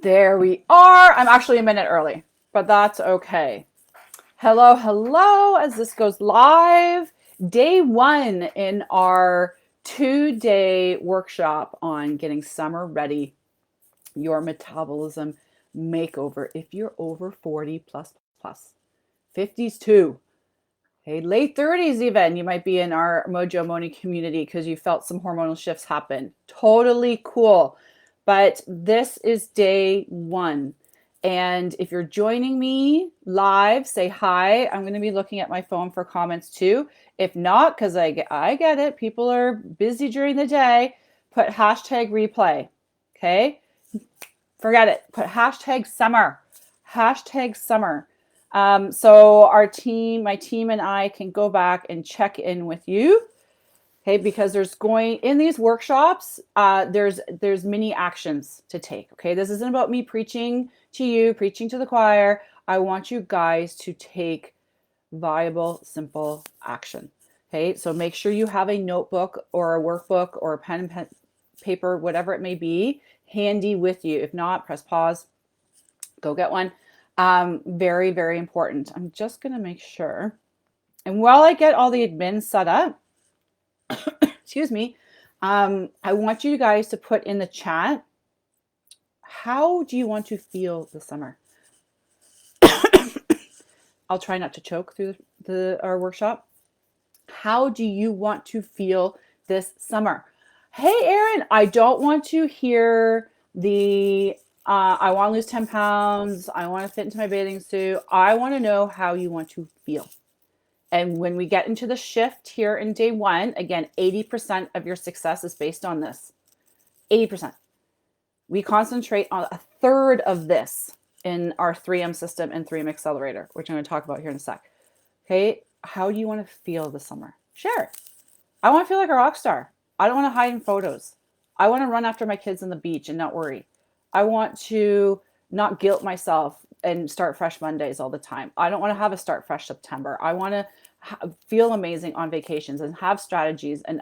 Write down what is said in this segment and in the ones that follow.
There we are. I'm actually a minute early, but that's okay. Hello, hello, as this goes live. Day one in our 2-day workshop on getting summer ready, your metabolism makeover. If you're over 40 plus, 50s too. Hey, late 30s even, you might be in our Mojo Moni community because you felt some hormonal shifts happen. Totally cool. But this is day one. And if you're joining me live, say hi. I'm going to be looking at my phone for comments too. If not, because I get it, people are busy during the day, put hashtag replay. Okay? Forget it. Put hashtag summer. Hashtag summer. So our team, my team and I can go back and check in with you. Okay, because there's going in these workshops, there's many actions to take. Okay, this isn't about me preaching to you, preaching to the choir. I want you guys to take viable, simple action. Okay, so make sure you have a notebook or a workbook or a pen and paper, whatever it may be, handy with you. If not, press pause, go get one. Very, very important. I'm just going to make sure. And while I get all the admin set up, excuse me, I want you guys to put in the chat, how do you want to feel this summer? I'll try not to choke through our workshop. How do you want to feel this summer? Hey, Erin, I don't want to hear the I want to lose 10 pounds. I want to fit into my bathing suit. I want to know how you want to feel. And when we get into the shift here in day one, again, 80% of your success is based on this. 80%. We concentrate on a third of this in our 3M system and 3M accelerator, which I'm going to talk about here in a sec. Okay, how do you want to feel this summer? Share. I want to feel like a rock star. I don't want to hide in photos. I want to run after my kids on the beach and not worry. I want to not guilt myself and start fresh Mondays all the time. I don't want to have a start fresh September. I want to feel amazing on vacations and have strategies and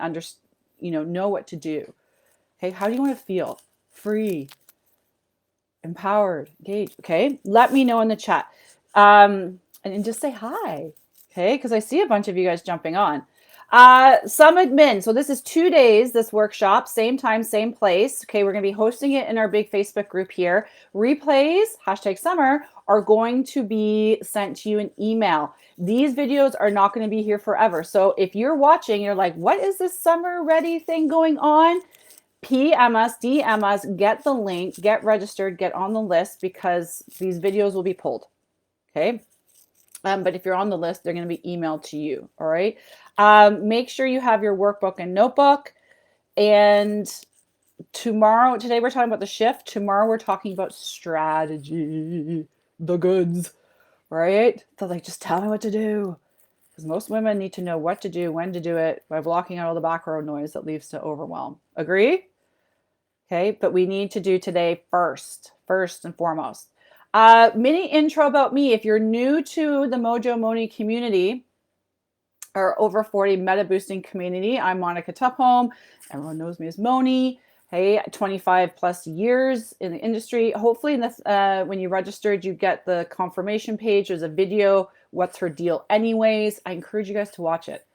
know what to do. Okay, how do you want to feel? Free, empowered, engaged. Okay, let me know in the chat. And just say hi. Okay, because I see a bunch of you guys jumping on. Some admin. So this is 2 days, this workshop, same time, same place. Okay, we're going to be hosting it in our big Facebook group here. Replays, hashtag summer, are going to be sent to you in email. These videos are not going to be here forever. So if you're watching, you're like, what is this summer ready thing going on? PM us, DM us, get the link, get registered, get on the list because these videos will be pulled. Okay. But if you're on the list, they're going to be emailed to you. All right. Make sure you have your workbook and notebook. And today we're talking about the shift. Tomorrow we're talking about strategy, the goods, right? So like, just tell me what to do. Because most women need to know what to do, when to do it by blocking out all the background noise that leads to overwhelm. Agree? Okay, but we need to do today first and foremost. Mini intro about me. If you're new to the Mojo Moni community, or over 40 meta boosting community, I'm Monica Tupholme. Everyone knows me as Moni. Hey, 25 plus years in the industry. Hopefully, in this, when you registered, you get the confirmation page. There's a video. What's her deal, anyways? I encourage you guys to watch it.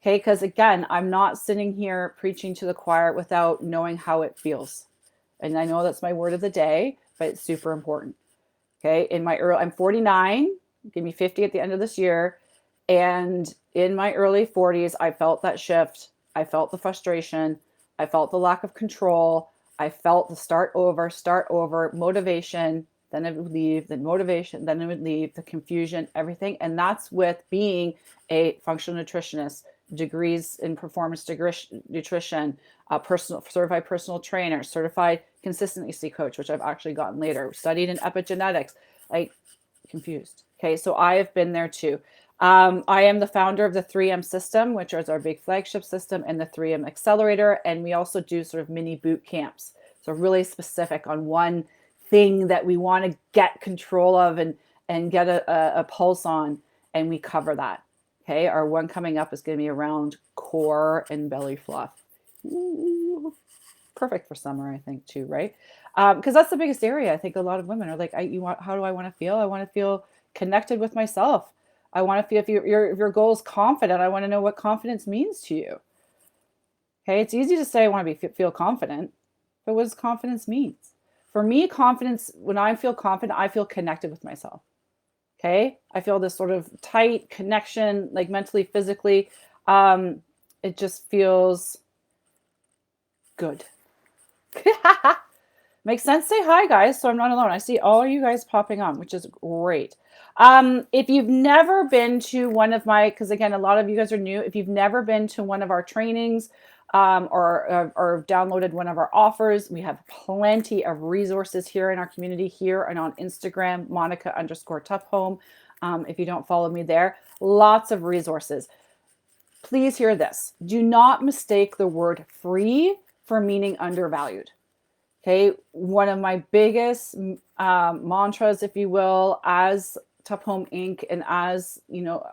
Okay, because again, I'm not sitting here preaching to the choir without knowing how it feels. And I know that's my word of the day, but it's super important. Okay, I'm 49, give me 50 at the end of this year. And in my early 40s, I felt that shift. I felt the frustration. I felt the lack of control. I felt the start over, motivation. Then it would leave, then motivation, then it would leave, the confusion, everything. And that's with being a functional nutritionist, degrees in performance nutrition, certified personal trainer, certified consistency coach, which I've actually gotten later, studied in epigenetics, like confused. Okay, so I have been there too. I am the founder of the 3M system, which is our big flagship system, and the 3M accelerator. And we also do sort of mini boot camps. So really specific on one thing that we want to get control of and get a pulse on, and we cover that. Okay, our one coming up is going to be around core and belly fluff. Ooh, perfect for summer, I think, too, right? Because that's the biggest area. I think a lot of women are like, how do I want to feel? I want to feel connected with myself. I want to feel, if your goal is confident, I want to know what confidence means to you. Okay, it's easy to say I want to feel confident, but what does confidence mean? For me, confidence, when I feel confident, I feel connected with myself. Okay, I feel this sort of tight connection, like mentally, physically. Um, it just feels good. Makes sense. Say hi, guys, so I'm not alone. I see all you guys popping on, which is great. If you've never been to one of my, because again, a lot of you guys are new. If you've never been to one of our trainings, or downloaded one of our offers, we have plenty of resources here in our community here and on Instagram, Monica_Tupphome. If you don't follow me there, lots of resources. Please hear this. Do not mistake the word free for meaning undervalued. Okay, one of my biggest mantras, if you will, as Tupphome Inc. and as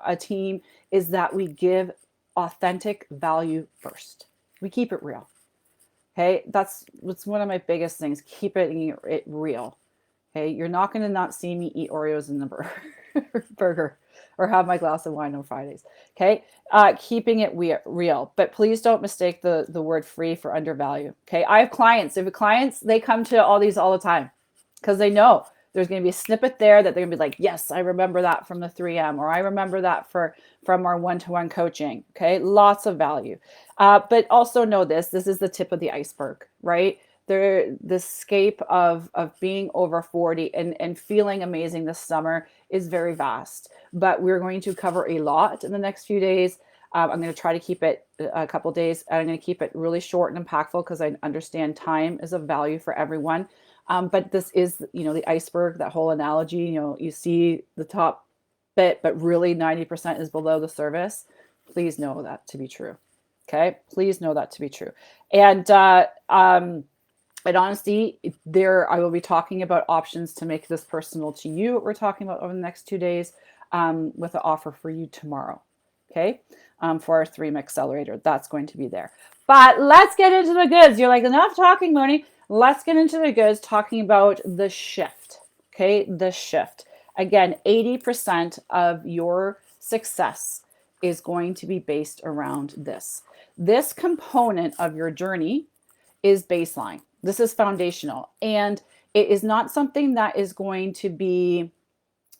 a team, is that we give authentic value first. We keep it real. Okay, that's one of my biggest things. Keep it real. Okay, you're not going to not see me eat Oreos in the burger or have my glass of wine on Fridays. Okay, keeping it real, but please don't mistake the word free for undervalue. Okay, I have clients. They come to all these all the time because they know there's going to be a snippet there that they're going to be like, yes, I remember that from the 3M, or I remember that from our one-to-one coaching. Okay, lots of value, but also know this is the tip of the iceberg, right? The scape of being over 40 and feeling amazing this summer is very vast, but we're going to cover a lot in the next few days. I'm going to try to keep it a couple days. I'm going to keep it really short and impactful because I understand time is of value for everyone. But this is, the iceberg, that whole analogy, you see the top bit, but really 90% is below the surface. Please know that to be true. Okay. Please know that to be true. And honestly, I will be talking about options to make this personal to you. What we're talking about over the next 2 days, with an offer for you tomorrow. Okay. For our 3M accelerator, that's going to be there. But let's get into the goods. You're like, enough talking, Moni. Let's get into the goods, talking about the shift. Okay. The shift. Again, 80% of your success is going to be based around this. This component of your journey is baseline. This is foundational. And it is not something that is going to be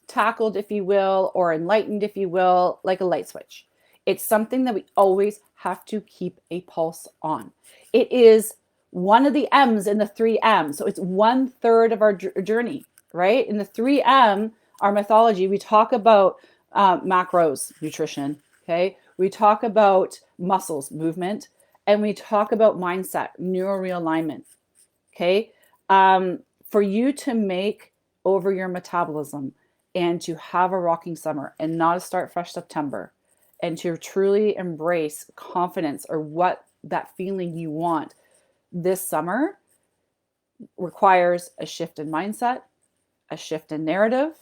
tackled, if you will, or enlightened, if you will, like a light switch. It's something that we always have to keep a pulse on. It is one of the M's in the 3M. So it's 1/3 of our journey, right? In the 3M, our mythology, we talk about macros, nutrition, okay? We talk about muscles, movement, and we talk about mindset, neural realignment, okay? For you to make over your metabolism and to have a rocking summer and not a start fresh September, and to truly embrace confidence or what that feeling you want this summer requires a shift in mindset, a shift in narrative,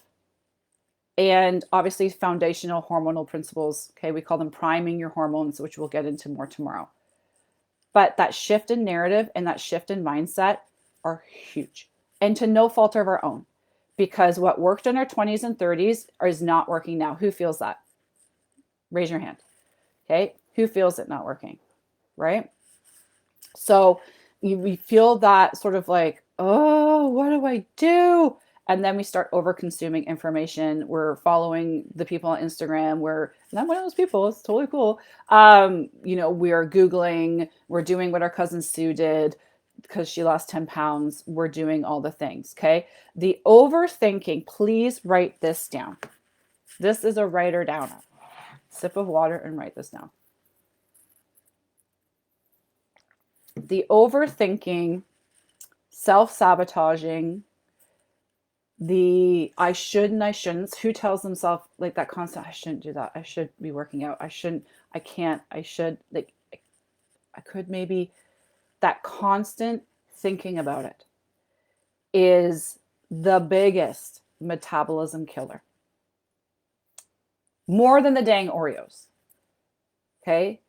and obviously foundational hormonal principles. Okay, we call them priming your hormones, which we'll get into more tomorrow. But that shift in narrative and that shift in mindset are huge, and to no fault of our own, because what worked in our 20s and 30s is not working now. Who feels that? Raise your hand. Okay, who feels it not working? Right? So we feel that sort of like, oh, what do I do? And then we start over consuming information. We're following the people on Instagram. And I'm one of those people. It's totally cool. We're Googling. We're doing what our cousin Sue did because she lost 10 pounds. We're doing all the things. Okay. The overthinking, please write this down. This is a writer downer. Sip of water and write this down. The overthinking, self-sabotaging, the I should and I shouldn't. Who tells themselves like that constant, I shouldn't do that. I should be working out. I shouldn't, I can't, I should, like, I could maybe. That constant thinking about it is the biggest metabolism killer. More than the dang Oreos. Okay?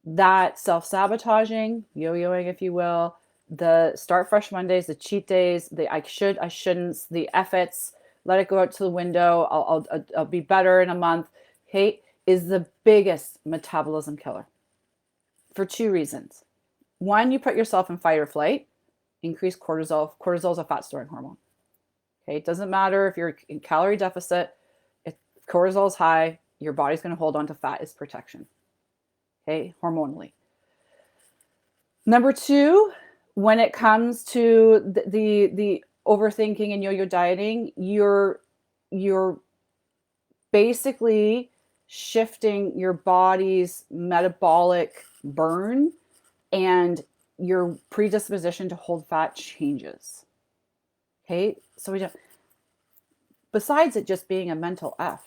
That self-sabotaging, yo-yoing, if you will, the start fresh Mondays, the cheat days, the I should, I shouldn'ts, the F-its, let it go out to the window. I'll be better in a month. Okay, is the biggest metabolism killer for two reasons. One, you put yourself in fight or flight, increase cortisol. Cortisol is a fat storing hormone. Okay, it doesn't matter if you're in calorie deficit. If cortisol is high, your body's going to hold on to fat as protection. Okay, hormonally. Number two, when it comes to the overthinking and yo-yo dieting, you're basically shifting your body's metabolic burn, and your predisposition to hold fat changes. Okay, so besides it just being a mental F,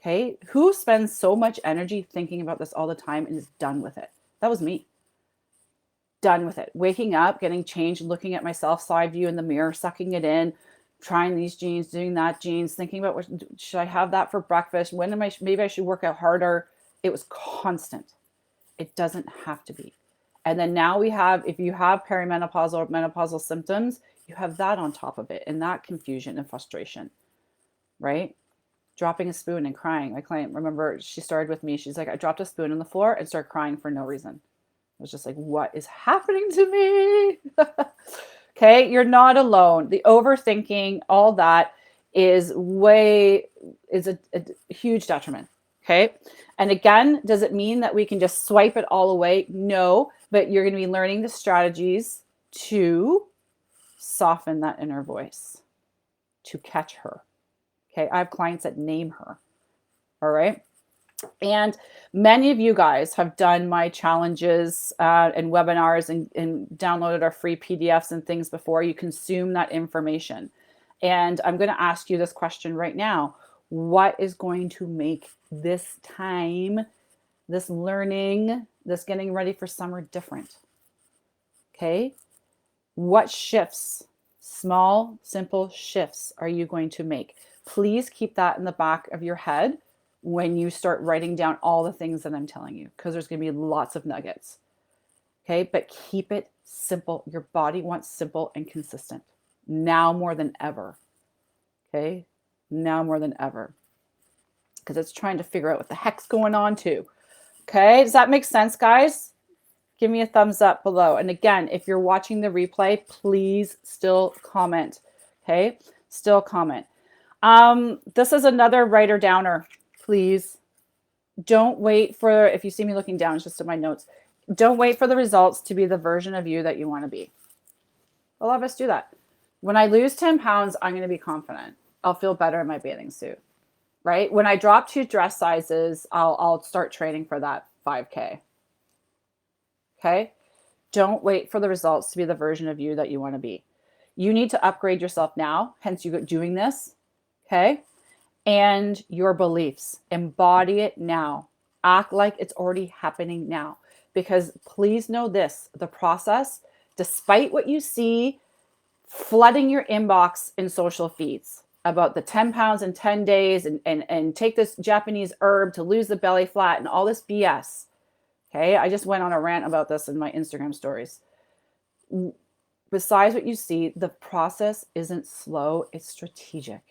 okay, who spends so much energy thinking about this all the time and is done with it? That was me. Done with it. Waking up, getting changed, looking at myself side view in the mirror, sucking it in, trying these jeans, doing that jeans, thinking about what should I have that for breakfast? When am I? Maybe I should work out harder. It was constant. It doesn't have to be. And then now we have, if you have perimenopausal or menopausal symptoms, you have that on top of it, and that confusion and frustration, right? Dropping a spoon and crying. My client, remember, she started with me. She's like, I dropped a spoon on the floor and started crying for no reason. I was just like, what is happening to me? Okay, you're not alone. The overthinking, all that is a huge detriment. Okay. And again, does it mean that we can just swipe it all away? No, but you're going to be learning the strategies to soften that inner voice, to catch her. Okay. I have clients that name her. All right. And many of you guys have done my challenges and webinars and downloaded our free PDFs and things before. You consume that information. And I'm going to ask you this question right now. What is going to make this time, this learning, this getting ready for summer different? Okay. What shifts, small, simple shifts are you going to make? Please keep that in the back of your head when you start writing down all the things that I'm telling you, because there's going to be lots of nuggets. Okay. But keep it simple. Your body wants simple and consistent now more than ever. Okay. Now more than ever. Because it's trying to figure out what the heck's going on too. Okay. Does that make sense, guys? Give me a thumbs up below. And again, if you're watching the replay, please still comment. Okay. Still comment. This is another writer downer. Please don't wait for, if you see me looking down, it's just in my notes. Don't wait for the results to be the version of you that you want to be. A lot of us do that. When I lose 10 pounds, I'm going to be confident. I'll feel better in my bathing suit, right? When I drop 2 dress sizes, I'll start training for that 5K. Okay. Don't wait for the results to be the version of you that you want to be. You need to upgrade yourself now. Hence you doing this. Okay. And your beliefs, embody it now. Act like it's already happening now. Because please know this, the process, despite what you see flooding your inbox in social feeds about the 10 pounds in 10 days and take this Japanese herb to lose the belly flat and all this BS. Okay, I just went on a rant about this in my Instagram stories. Besides what you see, the process isn't slow, it's strategic.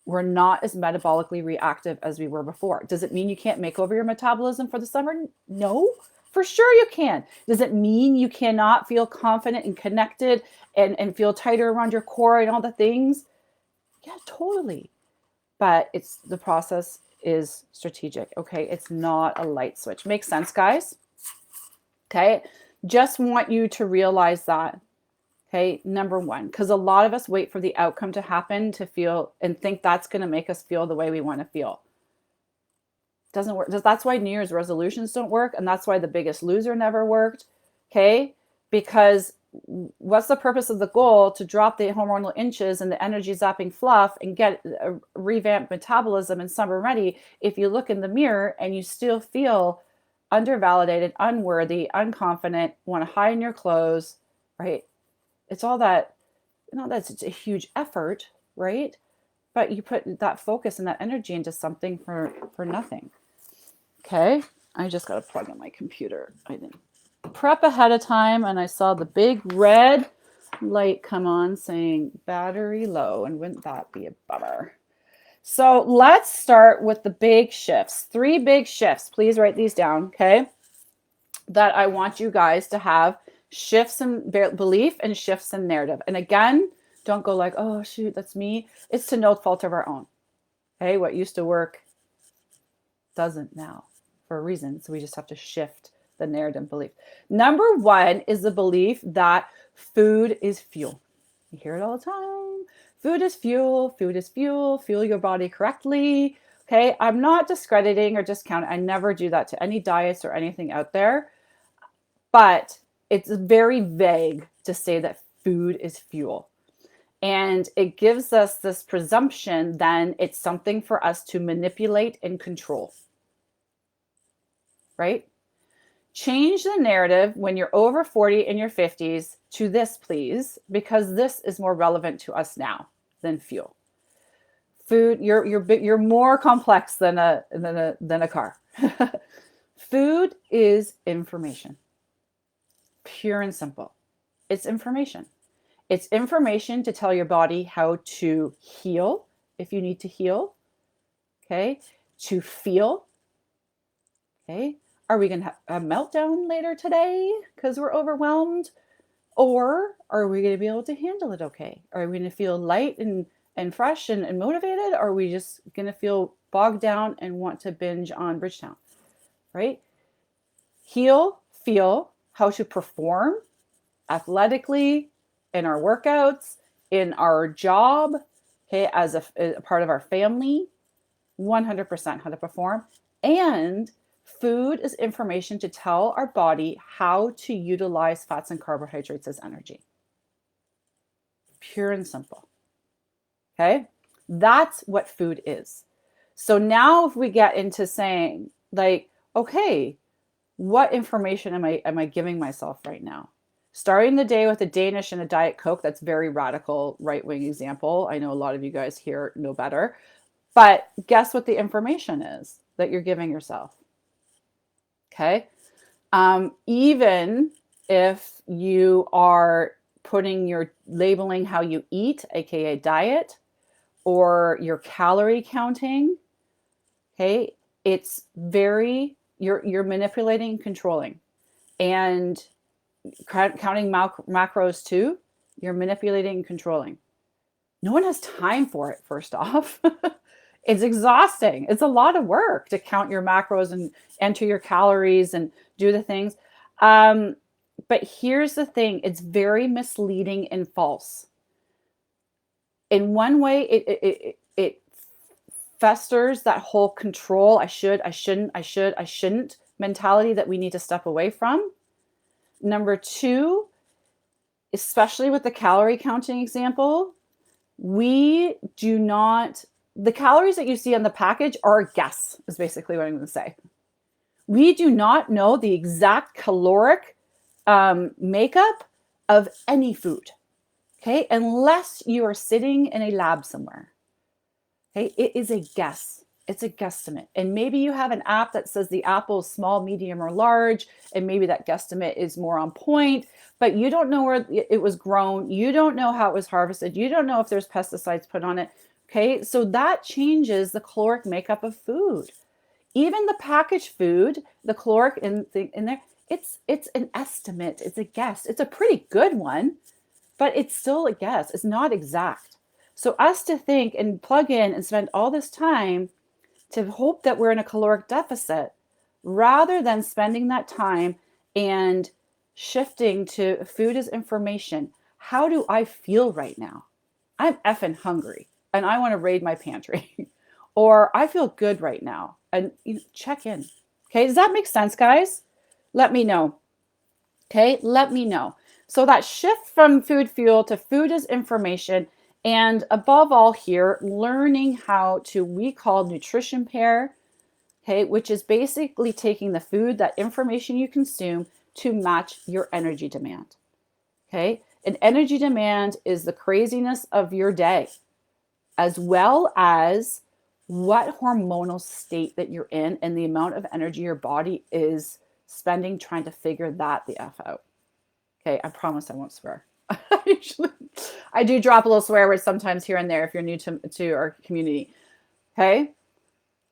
We're not as metabolically reactive as we were before. Does it mean you can't make over your metabolism for the summer? No, for sure you can. Does it mean you cannot feel confident and connected and feel tighter around your core and all the things? Yeah, totally. But the process is strategic. Okay. It's not a light switch. Makes sense, guys? Okay. Just want you to realize that. Okay. Number one, because a lot of us wait for the outcome to happen to feel and think that's going to make us feel the way we want to feel. Doesn't work. That's why New Year's resolutions don't work. And that's why The Biggest Loser never worked. Okay. Because what's the purpose of the goal? To drop the hormonal inches and the energy zapping fluff and get a revamped metabolism and summer ready if you look in the mirror and you still feel undervalidated, unworthy, unconfident, want to hide in your clothes, right? It's all that, that's a huge effort, right? But you put that focus and that energy into something for nothing. Okay. I just got to plug in my computer. I didn't prep ahead of time and I saw the big red light come on saying battery low, and wouldn't that be a bummer? So let's start with the big shifts. 3 big shifts. Please write these down, okay? That I want you guys to have shifts in belief and shifts in narrative. And again, don't go like, oh, shoot, that's me. It's to no fault of our own. Okay, what used to work doesn't now for a reason. So we just have to shift the narrative belief. Number 1 is the belief that food is fuel. You hear it all the time. Food is fuel, food is fuel, fuel your body correctly. Okay, I'm not discrediting or discounting. I never do that to any diets or anything out there. But it's very vague to say that food is fuel. And it gives us this presumption then it's something for us to manipulate and control. Right? Change the narrative when you're over 40 in your 50s to this, please, because this is more relevant to us now than fuel. Food, you're more complex than a car. Food is information. Pure and simple. It's information. It's information to tell your body how to heal if you need to heal. Okay? To feel. Okay? Are we going to have a meltdown later today because we're overwhelmed? Or are we going to be able to handle it okay? Are we going to feel light and fresh and motivated? Or are we just going to feel bogged down and want to binge on Bridgetown? Right? Heal, feel, how to perform athletically in our workouts, in our job, okay, as a part of our family, 100% how to perform. And food is information to tell our body how to utilize fats and carbohydrates as energy. Pure and simple. Okay? That's what food is. So now if we get into saying like, okay, what information am I giving myself right now? Starting the day with a Danish and a Diet Coke, that's very radical right-wing example. I know a lot of you guys here know better. But guess what the information is that you're giving yourself? Okay? Even if you are putting your labeling how you eat, aka diet, or your calorie counting, okay, it's very, you're manipulating, controlling, and counting macros too. You're manipulating and controlling. No one has time for it, first off. It's exhausting. It's a lot of work to count your macros and enter your calories and do the things. But here's the thing. It's very misleading and false. In one way, it festers that whole control, I shouldn't mentality that we need to step away from. Number 2, especially with the calorie counting example, we do not, the calories that you see on the package are a guess, is basically what I'm going to say. We do not know the exact caloric makeup of any food, okay, unless you are sitting in a lab somewhere. Okay, it is a guess. It's a guesstimate. And maybe you have an app that says the apple is small, medium, or large, and maybe that guesstimate is more on point, but you don't know where it was grown. You don't know how it was harvested. You don't know if there's pesticides put on it. Okay, so that changes the caloric makeup of food. Even the packaged food, the caloric in there, it's an estimate. It's a guess. It's a pretty good one, but it's still a guess. It's not exact. So us to think and plug in and spend all this time to hope that we're in a caloric deficit, rather than spending that time and shifting to food as information. How do I feel right now? I'm effing hungry and I want to raid my pantry. Or I feel good right now. And check in. Okay, does that make sense, guys? Let me know. Okay, let me know. So that shift from food fuel to food as information, and above all here, learning how to, we call nutrition pair, okay, which is basically taking the food, that information you consume, to match your energy demand. Okay, and energy demand is the craziness of your day, as well as what hormonal state that you're in and the amount of energy your body is spending trying to figure that the F out. Okay, I promise I won't swear. I do drop a little swear words sometimes here and there if you're new to our community. Okay,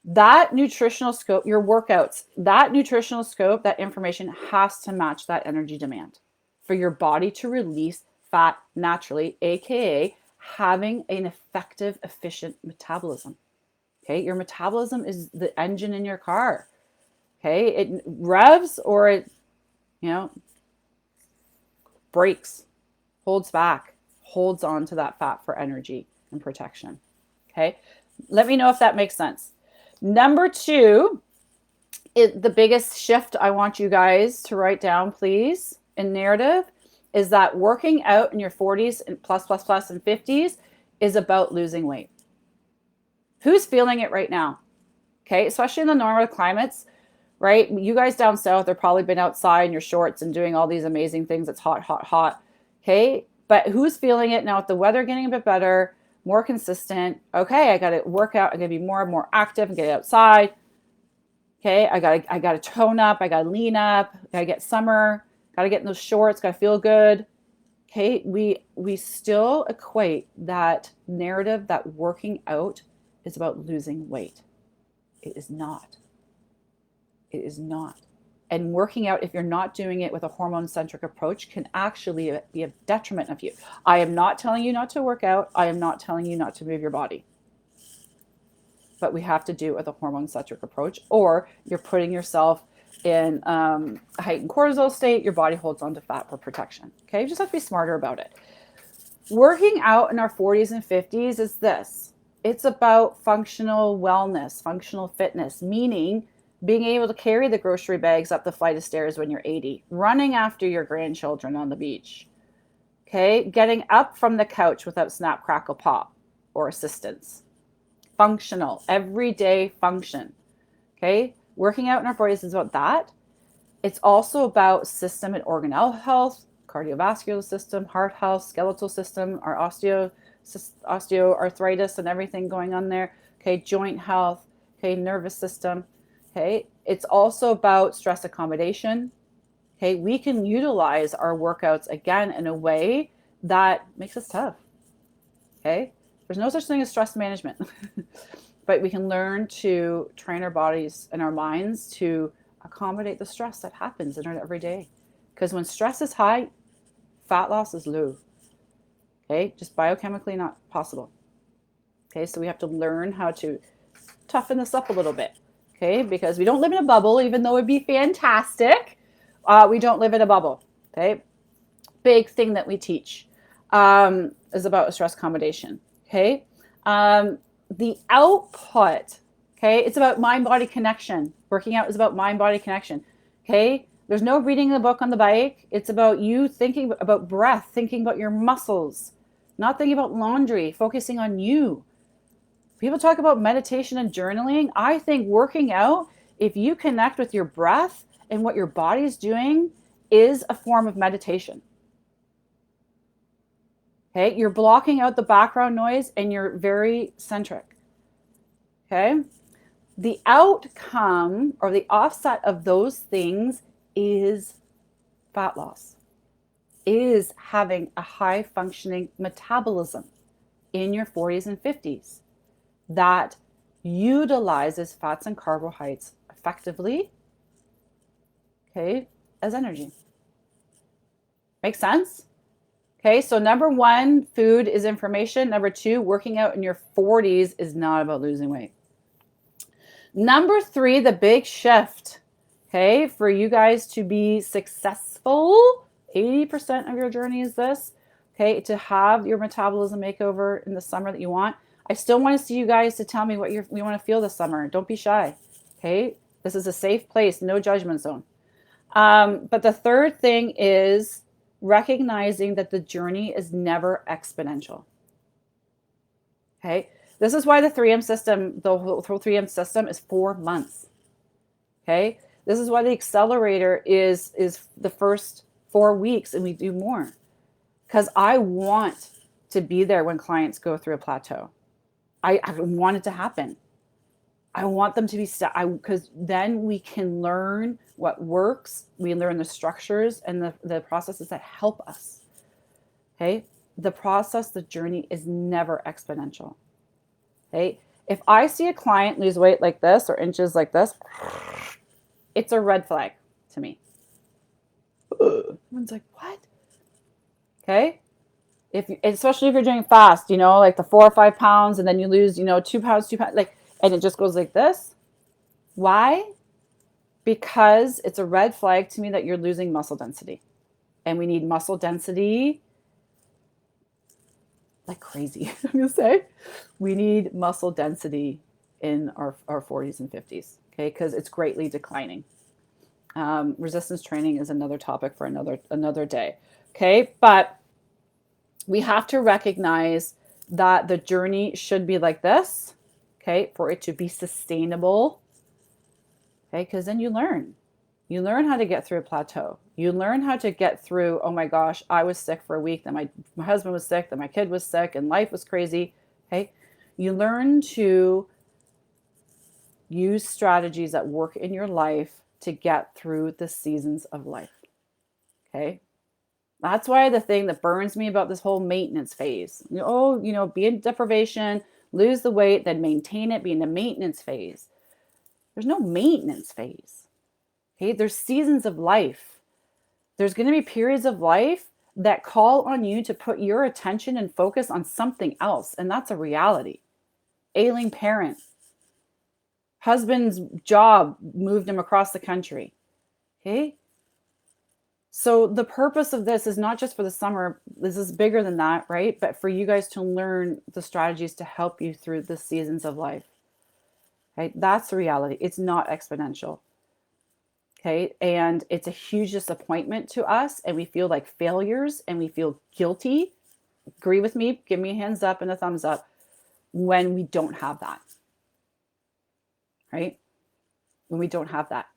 that nutritional scope, your workouts, that nutritional scope, that information has to match that energy demand for your body to release fat naturally, aka having an effective, efficient metabolism. Okay, your metabolism is the engine in your car. Okay, it revs or it, you know, brakes, holds back, holds on to that fat for energy and protection. Okay, let me know if that makes sense. Number two, the biggest shift I want you guys to write down, please, in narrative, is that working out in your 40s and plus and 50s is about losing weight. Who's feeling it right now? Okay, especially in the normal climates, right? You guys down south have probably been outside in your shorts and doing all these amazing things. It's hot, hot, hot. Okay, but who's feeling it now with the weather getting a bit better, more consistent? Okay, I got to work out. I'm going to be more and more active and get outside. Okay, I got to tone up. I got to lean up. Got to get summer. Got to get in those shorts. Got to feel good. Okay, we still equate that narrative that working out is about losing weight. It is not. It is not. And working out, if you're not doing it with a hormone-centric approach, can actually be a detriment of you. I am not telling you not to work out. I am not telling you not to move your body. But we have to do it with a hormone-centric approach, or you're putting yourself in a heightened cortisol state. Your body holds on to fat for protection. Okay, you just have to be smarter about it. Working out in our 40s and 50s is this. It's about functional wellness, functional fitness, meaning being able to carry the grocery bags up the flight of stairs when you're 80, running after your grandchildren on the beach, okay, getting up from the couch without snap, crackle, pop or assistance. Functional, everyday function, okay? Working out in our 40s is about that. It's also about system and organelle health, cardiovascular system, heart health, skeletal system, our osteoarthritis and everything going on there, okay, joint health, okay, nervous system. Okay, it's also about stress accommodation. Okay, we can utilize our workouts again in a way that makes us tough. Okay, there's no such thing as stress management, but we can learn to train our bodies and our minds to accommodate the stress that happens in our everyday. Because when stress is high, fat loss is low. Okay, just biochemically not possible. Okay, so we have to learn how to toughen this up a little bit. Okay, because we don't live in a bubble, even though it'd be fantastic. We don't live in a bubble. Okay, big thing that we teach is about stress accommodation. Okay, the output. Okay, it's about mind-body connection. Working out is about mind-body connection. Okay, there's no reading the book on the bike. It's about you thinking about breath, thinking about your muscles, not thinking about laundry, focusing on you. People talk about meditation and journaling. I think working out, if you connect with your breath and what your body's doing, is a form of meditation. Okay, you're blocking out the background noise and you're very centric. Okay, the outcome or the offset of those things is fat loss, is having a high functioning metabolism in your 40s and 50s. That utilizes fats and carbohydrates effectively, okay, as energy. Make sense? Okay, so number one, food is information. Number two, working out in your 40s is not about losing weight. Number three, the big shift, okay, for you guys to be successful, 80% of your journey is this, okay, to have your metabolism makeover in the summer that you want. I still want to see you guys to tell me what you want to feel this summer. Don't be shy. Okay. This is a safe place, no judgment zone. But the third thing is recognizing that the journey is never exponential. Okay. This is why the 3M system, the whole 3M system is 4 months. Okay. This is why the accelerator is the first 4 weeks and we do more. Because I want to be there when clients go through a plateau. I want it to happen. I want them to be because then we can learn what works. We learn the structures and the processes that help us. Okay. The process, the journey is never exponential. Okay. If I see a client lose weight like this or inches like this, it's a red flag to me. Everyone's like, what? Okay. Especially if you're doing fast, like the 4 or 5 pounds and then you lose, 2 pounds, like, and it just goes like this. Why? Because it's a red flag to me that you're losing muscle density. And we need muscle density like crazy. I'm going to say we need muscle density in our 40s and 50s. Okay. Because it's greatly declining. Resistance training is another topic for another day. Okay. But we have to recognize that the journey should be like this. Okay. For it to be sustainable. Okay. Because then you learn. You learn how to get through a plateau. You learn how to get through, oh my gosh, I was sick for a week, then my husband was sick, then my kid was sick, and life was crazy. Okay. You learn to use strategies that work in your life to get through the seasons of life. Okay. That's why the thing that burns me about this whole maintenance phase, be in deprivation, lose the weight, then maintain it, be in the maintenance phase. There's no maintenance phase. Okay, there's seasons of life. There's going to be periods of life that call on you to put your attention and focus on something else. And that's a reality. Ailing parent. Husband's job moved him across the country. Okay. So the purpose of this is not just for the summer. This is bigger than that, right? But for you guys to learn the strategies to help you through the seasons of life. Okay. That's the reality. It's not exponential. Okay. And it's a huge disappointment to us. And we feel like failures and we feel guilty. Agree with me. Give me a hands up and a thumbs up when we don't have that. Right? When we don't have that.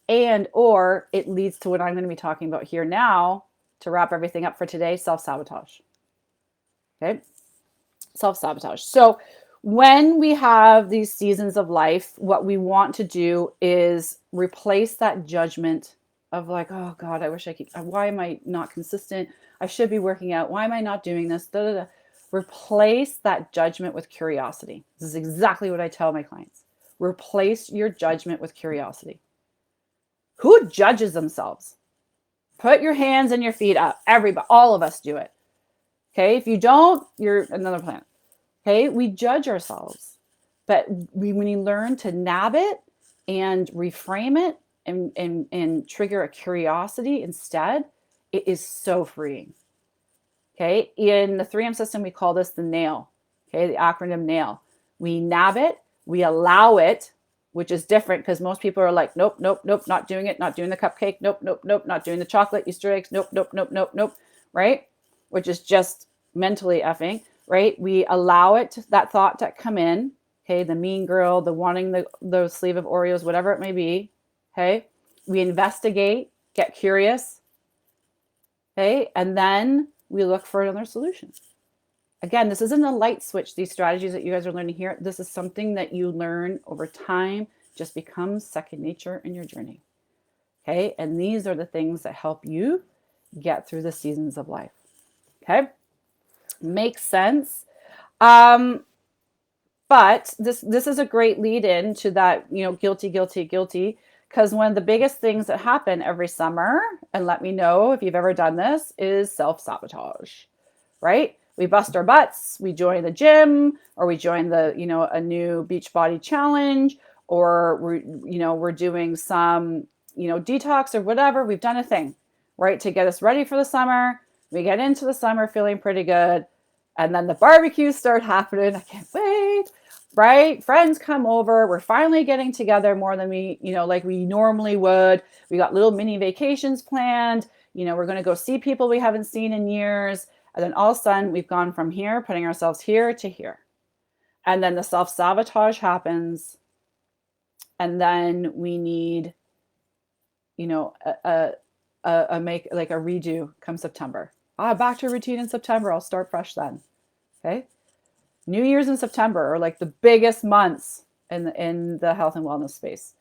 And, or it leads to what I'm going to be talking about here now to wrap everything up for today, self-sabotage. Okay. Self-sabotage. So when we have these seasons of life, what we want to do is replace that judgment of like, oh God, I wish I could, why am I not consistent? I should be working out. Why am I not doing this? Da, da, da. Replace that judgment with curiosity. This is exactly what I tell my clients. Replace your judgment with curiosity. Who judges themselves? Put your hands and your feet up. Everybody, all of us do it. Okay. If you don't, you're another planet. Okay, we judge ourselves, but when we learn to nab it and reframe it and trigger a curiosity instead, it is so freeing. Okay, in the 3M system, we call this the NAIL. Okay, the acronym NAIL. We nab it, we allow it, which is different because most people are like, nope, nope, nope, not doing it, not doing the cupcake, nope, nope, nope, not doing the chocolate, Easter eggs, nope, nope, nope, nope, nope, right? Which is just mentally effing. Right? We allow it, that thought to come in. Okay. The mean girl, the wanting the sleeve of Oreos, whatever it may be. Okay. We investigate, get curious. Okay. And then we look for another solution. Again, this isn't a light switch. These strategies that you guys are learning here, this is something that you learn over time, just becomes second nature in your journey. Okay. And these are the things that help you get through the seasons of life. Okay. Makes sense. But this is a great lead in to that, guilty, because one of the biggest things that happen every summer, and let me know if you've ever done this, is self-sabotage, right? We bust our butts, we join the gym, or we join the, a new Beachbody challenge, or we're doing some, detox or whatever. We've done a thing, right? To get us ready for the summer. We get into the summer feeling pretty good. And then the barbecues start happening. I can't wait, right? Friends come over. We're finally getting together more than we, like we normally would. We got little mini vacations planned. We're going to go see people we haven't seen in years. And then all of a sudden we've gone from here, putting ourselves here to here. And then the self-sabotage happens. And then we need, a redo come September. Back to routine in September. I'll start fresh then. Okay. New Year's in September are like the biggest months in the health and wellness space.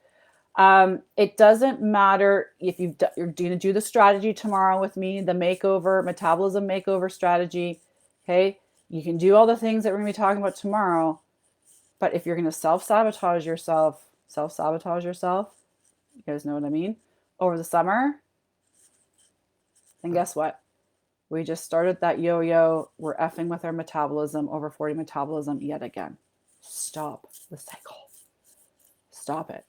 It doesn't matter if you're going to do the strategy tomorrow with me, the makeover, metabolism makeover strategy. Okay. You can do all the things that we're going to be talking about tomorrow. But if you're going to self-sabotage yourself, you guys know what I mean, over the summer, then guess what? We just started that yo-yo. We're effing with our metabolism, over 40 metabolism yet again. Stop the cycle. Stop it.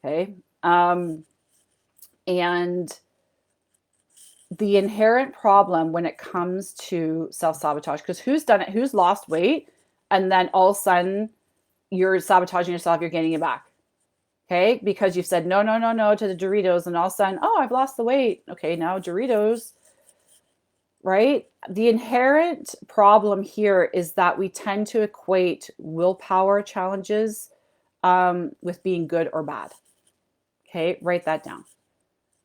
Okay. And the inherent problem when it comes to self-sabotage, because who's done it? Who's lost weight? And then all of a sudden you're sabotaging yourself. You're gaining it back. Okay. Because you've said, no, to the Doritos. And all of a sudden, oh, I've lost the weight. Okay. Now Doritos, right? The inherent problem here is that we tend to equate willpower challenges with being good or bad. Okay, write that down.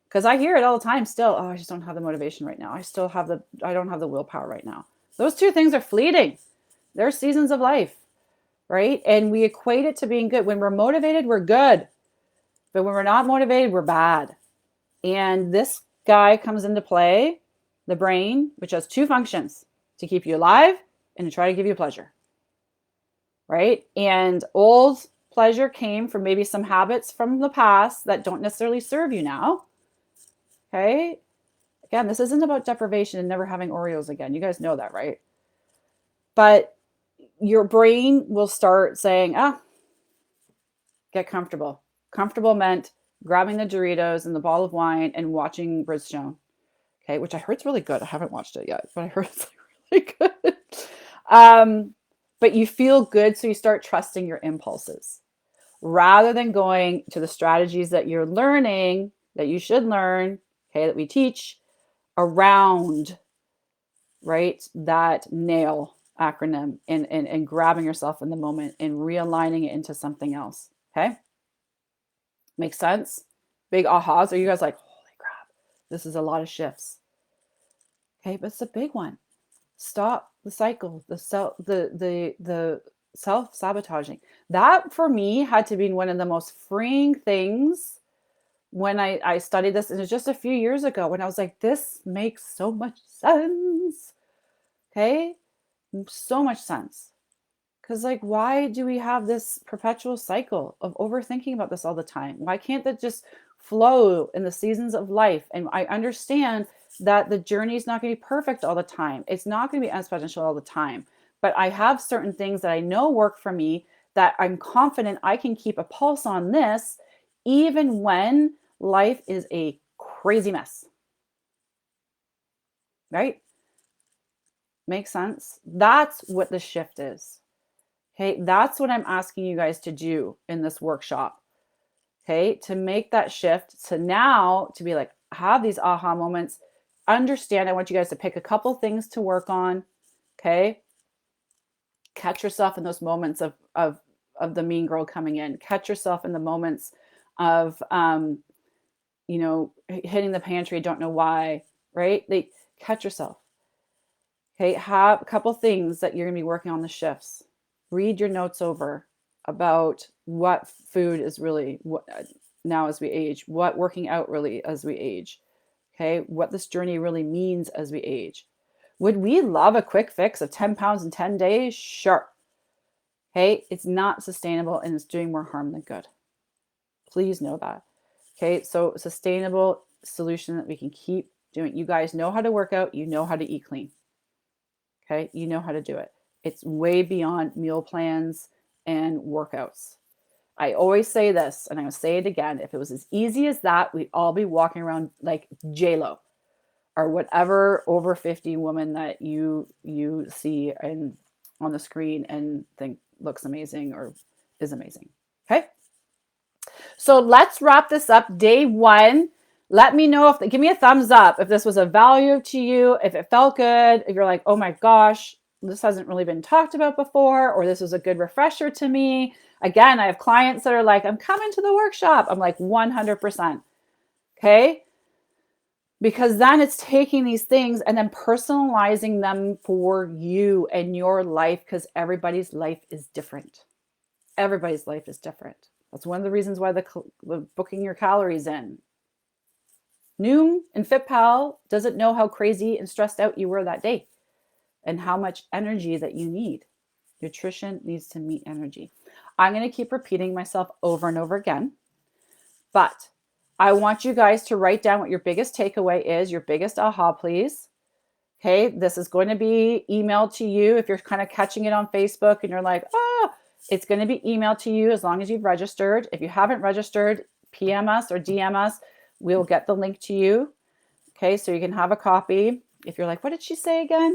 Because I hear it all the time still. Oh, I just don't have the motivation right now. I don't have the willpower right now. Those two things are fleeting. They're seasons of life, right? And we equate it to being good. When we're motivated, we're good. But when we're not motivated, we're bad. And this guy comes into play, the brain, which has two functions: to keep you alive and to try to give you pleasure, right? And old pleasure came from maybe some habits from the past that don't necessarily serve you now. Okay. Again, this isn't about deprivation and never having Oreos again. You guys know that, right? But your brain will start saying, get comfortable. Comfortable meant grabbing the Doritos and the bottle of wine and watching Bridgestone. Okay. Which I heard's really good. I haven't watched it yet, but I heard it's really good. But you feel good. So you start trusting your impulses rather than going to the strategies that you're learning, that you should learn, okay, that we teach around, right, that NAIL acronym and grabbing yourself in the moment and realigning it into something else. Okay. Makes sense? Big ahas. Are you guys like, holy crap, this is a lot of shifts. Okay. But it's a big one. Stop the cycle, the self-sabotaging. That for me had to be one of the most freeing things when I studied this. And it was just a few years ago when I was like, this makes so much sense. Okay. So much sense. Because like, why do we have this perpetual cycle of overthinking about this all the time? Why can't that just flow in the seasons of life? And I understand that the journey is not going to be perfect all the time. It's not going to be exponential all the time. But I have certain things that I know work for me that I'm confident I can keep a pulse on this, even when life is a crazy mess. Right? Makes sense? That's what the shift is. Okay, that's what I'm asking you guys to do in this workshop. Okay, to make that shift to now to be like, have these aha moments. Understand, I want you guys to pick a couple things to work on. Okay, catch yourself in those moments of the mean girl coming in. Catch yourself in the moments of hitting the pantry, don't know why, right? Catch yourself. Okay, have a couple things that you're going to be working on the shifts. Read your notes over about what food is really now as we age, what working out really as we age. Okay, what this journey really means as we age. Would we love a quick fix of 10 pounds in 10 days? Sure. Okay, it's not sustainable and it's doing more harm than good. Please know that. Okay, so sustainable solution that we can keep doing. You guys know how to work out. You know how to eat clean. Okay, you know how to do it. It's way beyond meal plans and workouts. I always say this, and I'm going to say it again. If it was as easy as that, we'd all be walking around like J-Lo or whatever over 50 woman that you see on the screen and think looks amazing or is amazing. Okay. So let's wrap this up. Day one. Let me know give me a thumbs up if this was of value to you, if it felt good, if you're like, oh my gosh, this hasn't really been talked about before, or this was a good refresher to me. Again, I have clients that are like, I'm coming to the workshop. I'm like 100%. Okay. Because then it's taking these things and then personalizing them for you and your life, because everybody's life is different. Everybody's life is different. That's one of the reasons why the booking your calories in. Noom and FitPal doesn't know how crazy and stressed out you were that day and how much energy that you need. Nutrition needs to meet energy. I'm going to keep repeating myself over and over again, but I want you guys to write down what your biggest takeaway is, your biggest aha, please. Okay, this is going to be emailed to you. If you're kind of catching it on Facebook and you're like, oh, it's going to be emailed to you as long as you've registered. If you haven't registered, PM us or DM us. We'll get the link to you. Okay, so you can have a copy. If you're like, what did she say again?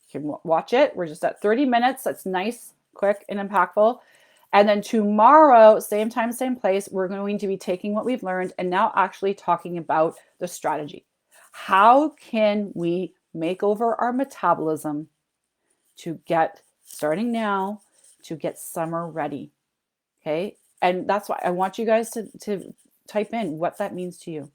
You can watch it. We're just at 30 minutes. That's nice, quick, and impactful. And then tomorrow, same time, same place, we're going to be taking what we've learned and now actually talking about the strategy. How can we make over our metabolism to get, starting now, to get summer ready? Okay. And that's why I want you guys to type in what that means to you.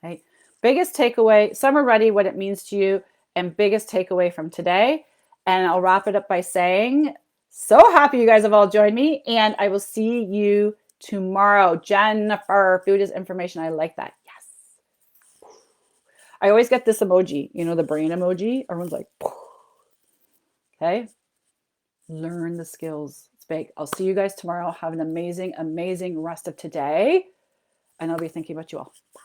Okay. Biggest takeaway, summer ready, what it means to you, and biggest takeaway from today. And I'll wrap it up by saying, so happy you guys have all joined me, and I will see you tomorrow. Jennifer, food is information. I like that. Yes. I always get this emoji, you know, the brain emoji. Everyone's like, okay. Learn the skills. It's big. I'll see you guys tomorrow. Have an amazing, amazing rest of today. And I'll be thinking about you all. Bye.